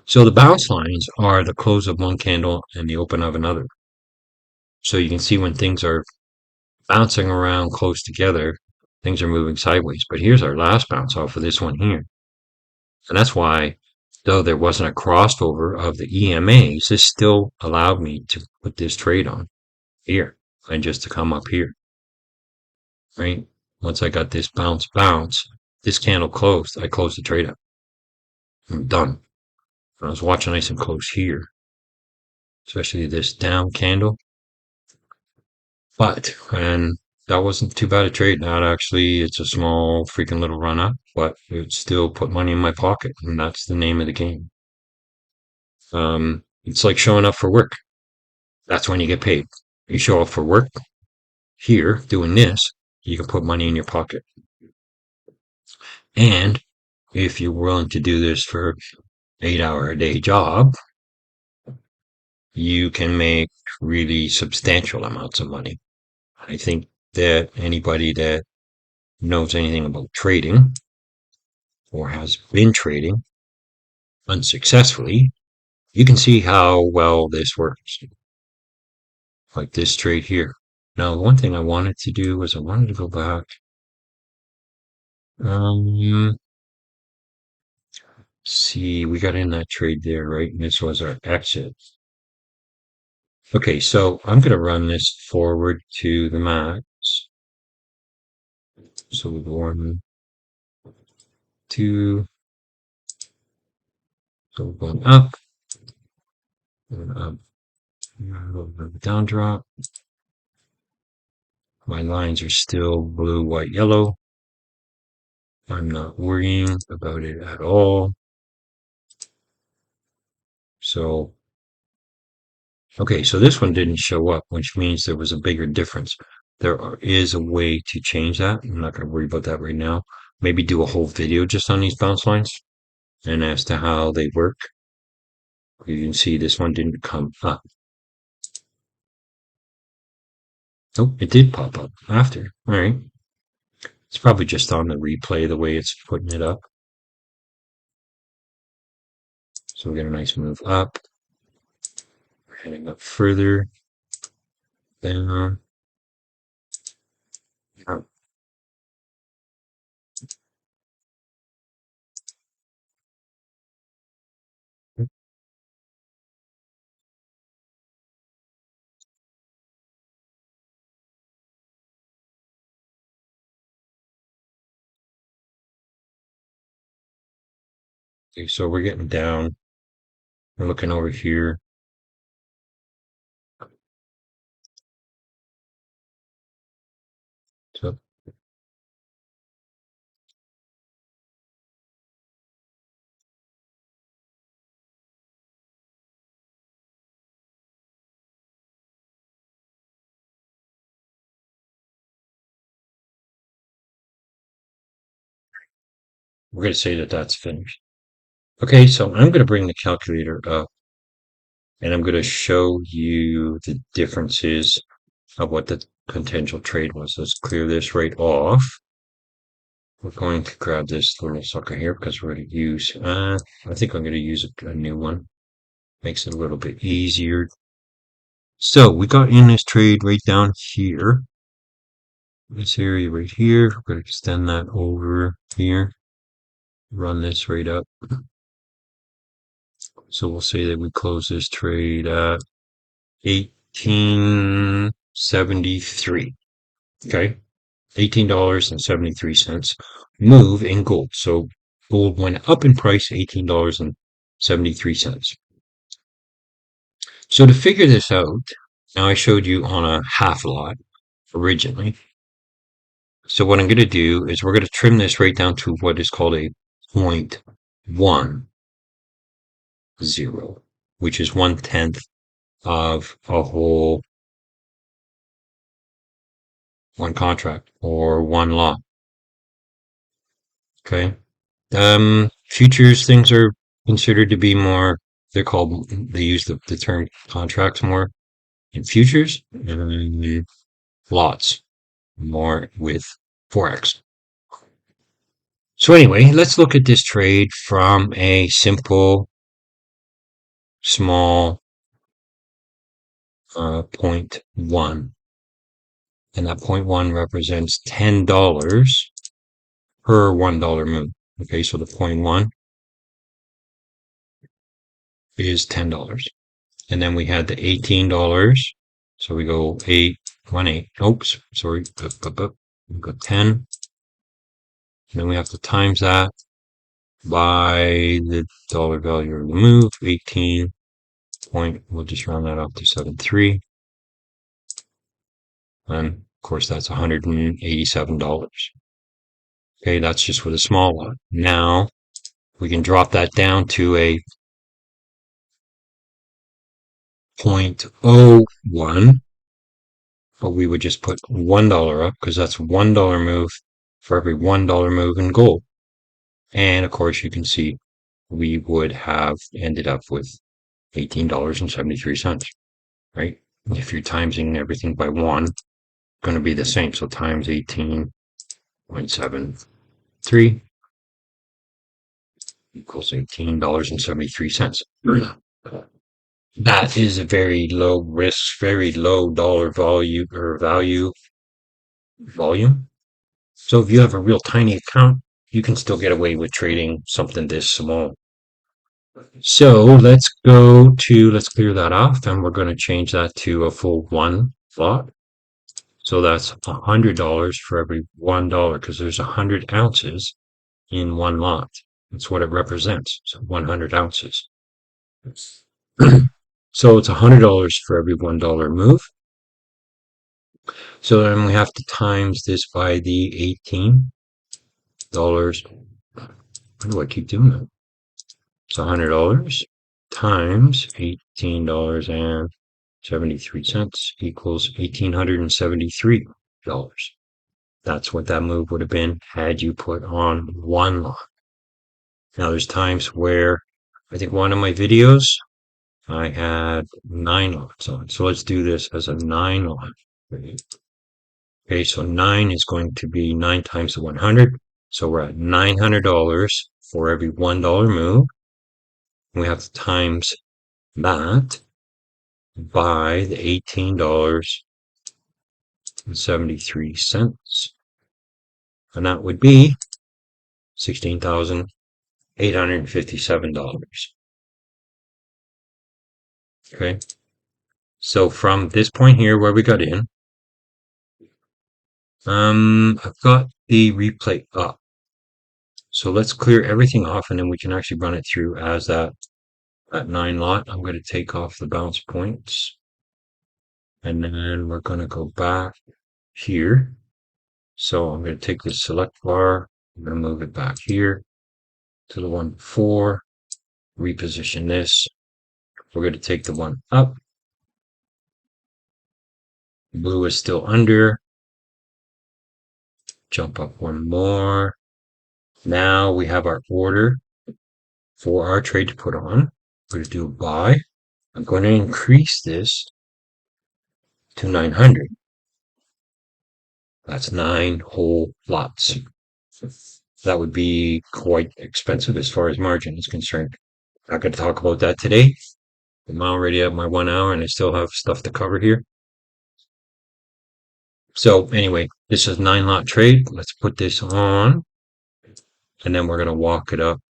So the bounce lines are the close of one candle and the open of another. So you can see when things are bouncing around close together, things are moving sideways. But here's our last bounce off of this one here. And that's why, though there wasn't a crossover of the EMAs, this still allowed me to put this trade on here and just to come up here, right? Once I got this bounce, this candle closed. I closed the trade up. I'm done. I was watching nice and close here, especially this down candle. And that wasn't too bad a trade. Not actually, it's a small freaking little run up, but it still put money in my pocket, and that's the name of the game. It's like showing up for work. That's when you get paid. You show up for work here doing this, you can put money in your pocket. And if you're willing to do this for 8-hour a day job, you can make really substantial amounts of money. I think that anybody that knows anything about trading or has been trading unsuccessfully You can see how well this works, like this trade here. Now, one thing I wanted to do was I wanted to go back. See, we got in that trade there, right? And this was our exit. Okay, so I'm going to run this forward to the max. So we're going 2, so we're going up, a little bit of a down drop. My lines are still blue, white, yellow. I'm not worrying about it at all. So, okay, so this one didn't show up, which means there was a bigger difference. Is a way to change that. I'm not going to worry about that right now. Maybe do a whole video just on these bounce lines and as to how they work. You can see this one didn't come up. Oh, it did pop up after. All right. It's probably just on the replay, the way it's putting it up. So we get a nice move up. We're heading up further. Down. Up. Okay, so we're getting down. We're looking over here. So we're going to say that that's finished. Okay, so I'm going to bring the calculator up and I'm going to show you the differences of what the potential trade was. Let's clear this right off. We're going to grab this little sucker here because we're going to use, I think I'm going to use a new one. Makes it a little bit easier. So we got in this trade right down here. This area right here. We're going to extend that over here. Run this right up. So we'll say that we close this trade at 1873. Okay. $18.73 move in gold. So gold went up in price, $18.73. So to figure this out, now I showed you on a half lot originally. So what I'm going to do is we're going to trim this right down to what is called a 0.10, which is 1/10 of a whole one contract or one lot. Okay. Futures things are considered to be more, they use the term contracts more in futures and lots more with Forex. So anyway, let's look at this trade from a simple, small 0.1. And that 0.1 represents $10 per $1 move. Okay, so the 0.1 is $10. And then we had the $18. So we go 818. Oops, sorry. We got 10. And then we have to times that by the dollar value of the move, 18 point. We'll just round that up to 73. And of course, that's $187. Okay, that's just with a small lot. Now we can drop that down to a 0.01, but we would just put $1 up because that's $1 move for every $1 move in gold. And of course, you can see we would have ended up with $18.73, right? If you're timesing everything by 1, going to be the same. So times 18.73 equals $18.73. That is a very low risk, very low dollar value or volume. So if you have a real tiny account, you can still get away with trading something this small. So let's clear that off and we're going to change that to a full one lot. So that's $100 for every $1 because there's 100 ounces in one lot. That's what it represents. So 100 ounces. So it's $100 for every $1 move. So then we have to times this by the $18. Why do I keep doing that? It's $100 times $18.73 equals $1,873. That's what that move would have been had you put on one lot. Now there's times where I think one of my videos I had 9 lots on. So let's do this as a 9 lot. Okay, so 9 is going to be 9 times the 100. So we're at $900 for every $1 move. We have to times that by the $18.73. And that would be $16,857. Okay. So from this point here where we got in, I've got the replay up. So let's clear everything off and then we can actually run it through as that 9 lot. I'm going to take off the bounce points and then we're going to go back here. So I'm going to take this select bar. I'm going to move it back here to the one before, reposition this. We're going to take the one up. Blue is still under. Jump up one more. Now we have our order for our trade to put on. We're going to do a buy. I'm going to increase this to 900. That's 9 whole lots. That would be quite expensive as far as margin is concerned. Not going to talk about that today. I'm already at my 1 hour and I still have stuff to cover here. So anyway, this is 9 lot trade. Let's put this on and then we're going to walk it up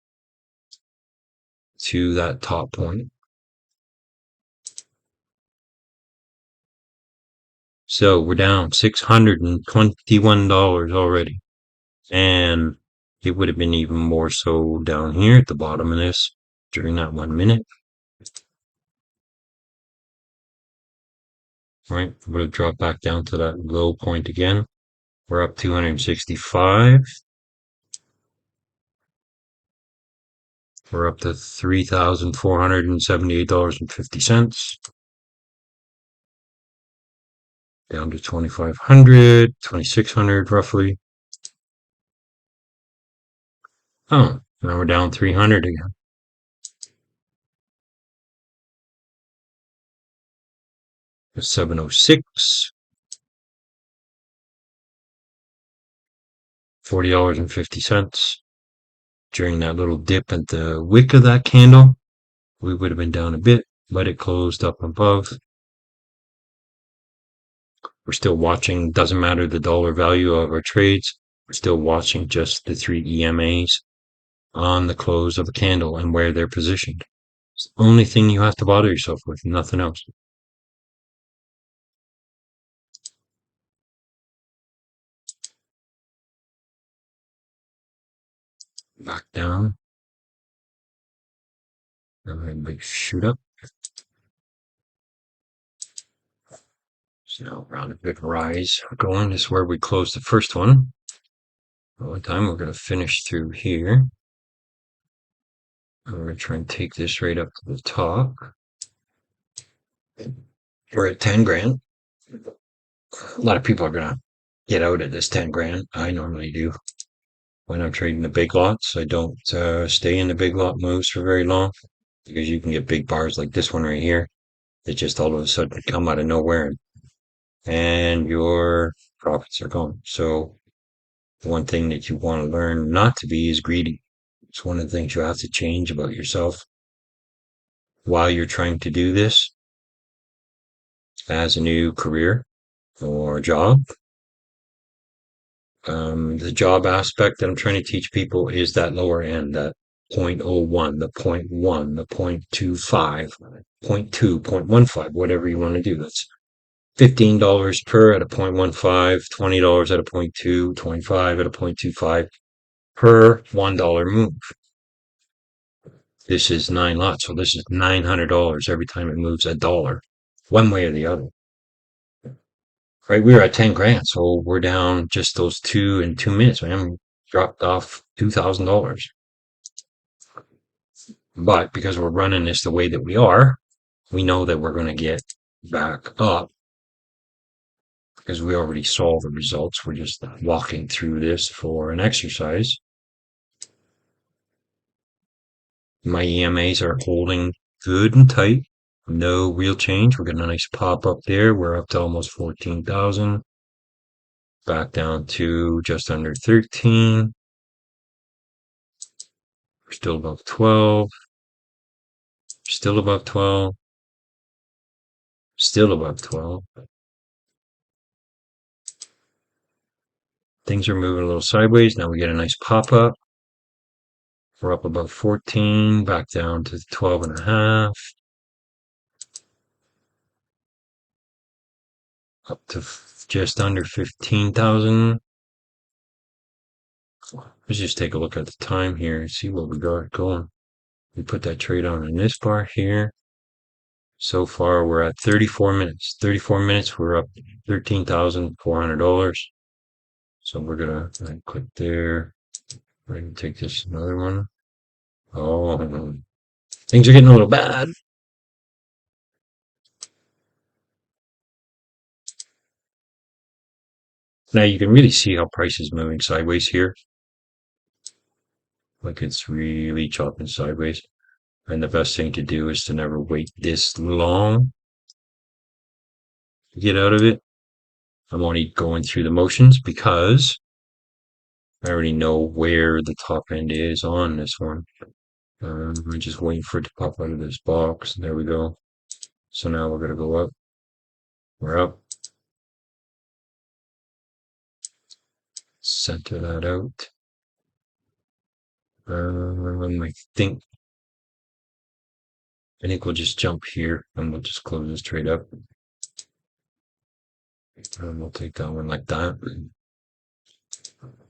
to that top point. So we're down $621 already. And it would have been even more so down here at the bottom of this during that 1 minute. Right, we're going to drop back down to that low point again. We're up 265. We're up to $3,478.50. Down to 2,500, 2,600 roughly. Oh, now we're down 300 again. It's 706. $40.50. During that little dip at the wick of that candle, we would have been down a bit, but it closed up above. We're still watching, doesn't matter the dollar value of our trades, we're still watching just the 3 EMAs on the close of a candle and where they're positioned. It's the only thing you have to bother yourself with, nothing else. Back down. And then big shoot up. So now around a big rise going is where we close the first one. One time we're going to finish through here. And we're going to try and take this right up to the top. We're at 10 grand. A lot of people are going to get out at this 10 grand. I normally do. When I'm trading the big lots, I don't stay in the big lot moves for very long because you can get big bars like this one right here that just all of a sudden come out of nowhere and your profits are gone. So one thing that you want to learn not to be is greedy. It's one of the things you have to change about yourself. while you're trying to do this as a new career or job. The job aspect that I'm trying to teach people is that lower end, that 0.01, the 0.1, the 0.25, 0.2, 0.15, whatever you want to do. That's $15 per at a 0.15, $20 at a 0.2, 25 at a 0.25 per $1 move. This is 9 lots, so this is $900 every time it moves a dollar, one way or the other. Right, we were at 10 grand, so we're down just those two in 2 minutes, man. Dropped off $2,000. But because we're running this the way that we are, we know that we're going to get back up because we already saw the results. We're just walking through this for an exercise. My EMAs are holding good and tight. No real change. We're getting a nice pop up there. We're up to almost 14,000. Back down to just under 13. We're still above 12. Still above 12. Still above 12. Things are moving a little sideways. Now we get a nice pop up. We're up above 14, back down to 12 and a half. Up to just under 15,000. Let's just take a look at the time here and see what we got going. We put that trade on in this bar here. So far, we're at 34 minutes. 34 minutes, we're up $13,400. So we're gonna click there. We're gonna take this another one. Oh, things are getting a little bad. Now you can really see how price is moving sideways here. Like it's really chopping sideways. And the best thing to do is to never wait this long to get out of it. I'm only going through the motions because I already know where the top end is on this one. I'm just waiting for it to pop out of this box. There we go. So now we're going to go up. We're up. Center that out. I think we'll just jump here and we'll just close this trade up. And we'll take that one like that.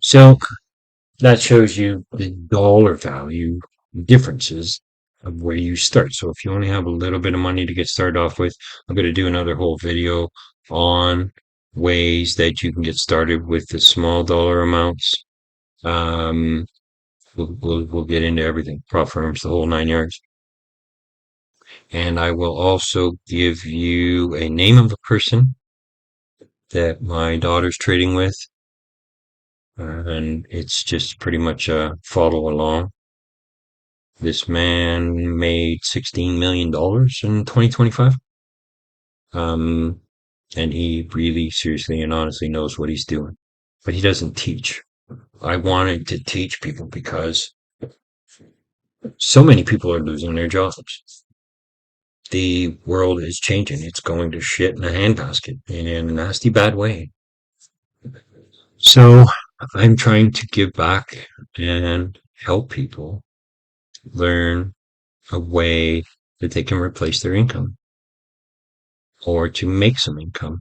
So that shows you the dollar value differences of where you start. So if you only have a little bit of money to get started off with, I'm going to do another whole video on ways that you can get started with the small dollar amounts. We'll get into everything, prop firms, the whole 9 yards. And I will also give you a name of a person that my daughter's trading with. And it's just pretty much a follow along. This man made $16 million in 2025. And he really seriously and honestly knows what he's doing, but he doesn't teach. I wanted to teach people because so many people are losing their jobs. The world is changing. It's going to shit in a handbasket in a nasty bad way. So I'm trying to give back and help people learn a way that they can replace their income or to make some income.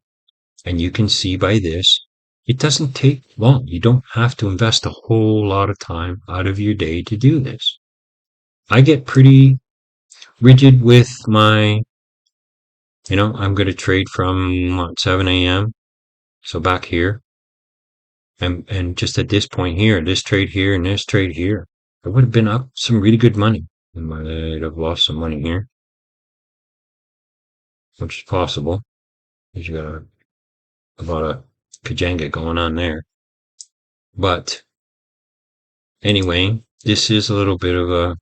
And you can see by this, it doesn't take long. You don't have to invest a whole lot of time out of your day to do this. I get pretty rigid with my, I'm going to trade from 7 a.m. So back here. And just at this point here, this trade here and this trade here, I would have been up some really good money. I might have lost some money here, which is possible. Because you got about a Kajanga going on there. But anyway, this is a little bit of a,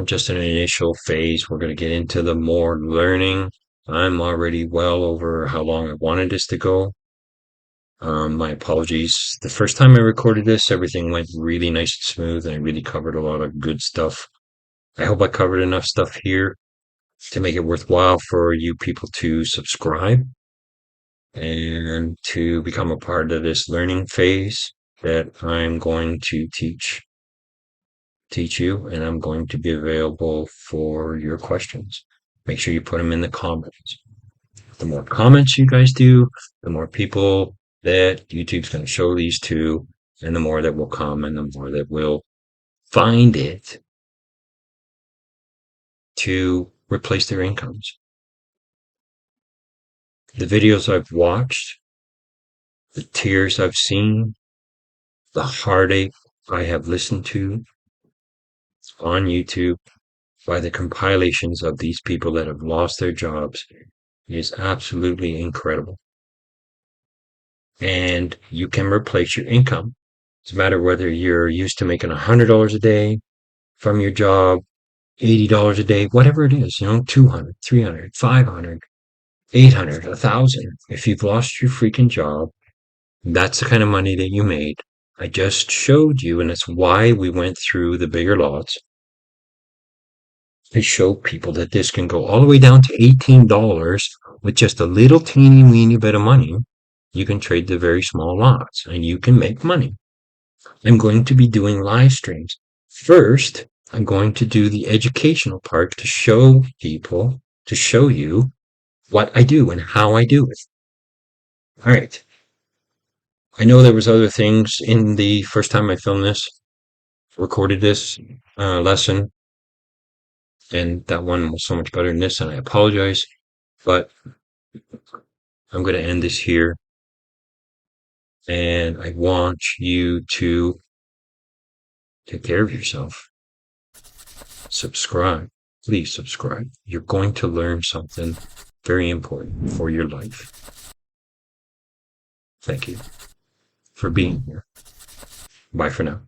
just an initial phase. We're going to get into the more learning. I'm already well over how long I wanted this to go. My apologies. The first time I recorded this, everything went really nice and smooth, and I really covered a lot of good stuff. I hope I covered enough stuff here to make it worthwhile for you people to subscribe and to become a part of this learning phase that I'm going to teach you, and I'm going to be available for your questions. Make sure you put them in the comments. The more comments you guys do, the more people that YouTube's going to show these to, and the more that will come and the more that will find it to replace their incomes. The videos I've watched, the tears I've seen, the heartache I have listened to on YouTube by the compilations of these people that have lost their jobs is absolutely incredible. And you can replace your income. It's a matter whether you're used to making $100 a day from your job, $80 a day, whatever it is, 200, 300, 500, 800, 1,000. If you've lost your freaking job, that's the kind of money that you made. I just showed you, and that's why we went through the bigger lots. To show people that this can go all the way down to $18 with just a little teeny weeny bit of money. You can trade the very small lots and you can make money. I'm going to be doing live streams. First, I'm going to do the educational part to show people, to show you what I do and how I do it. All right. I know there was other things in the first time I filmed this, recorded this lesson, and that one was so much better than this, and I apologize, but I'm going to end this here, and I want you to take care of yourself. Subscribe. Please subscribe. You're going to learn something very important for your life. Thank you for being here. Bye for now.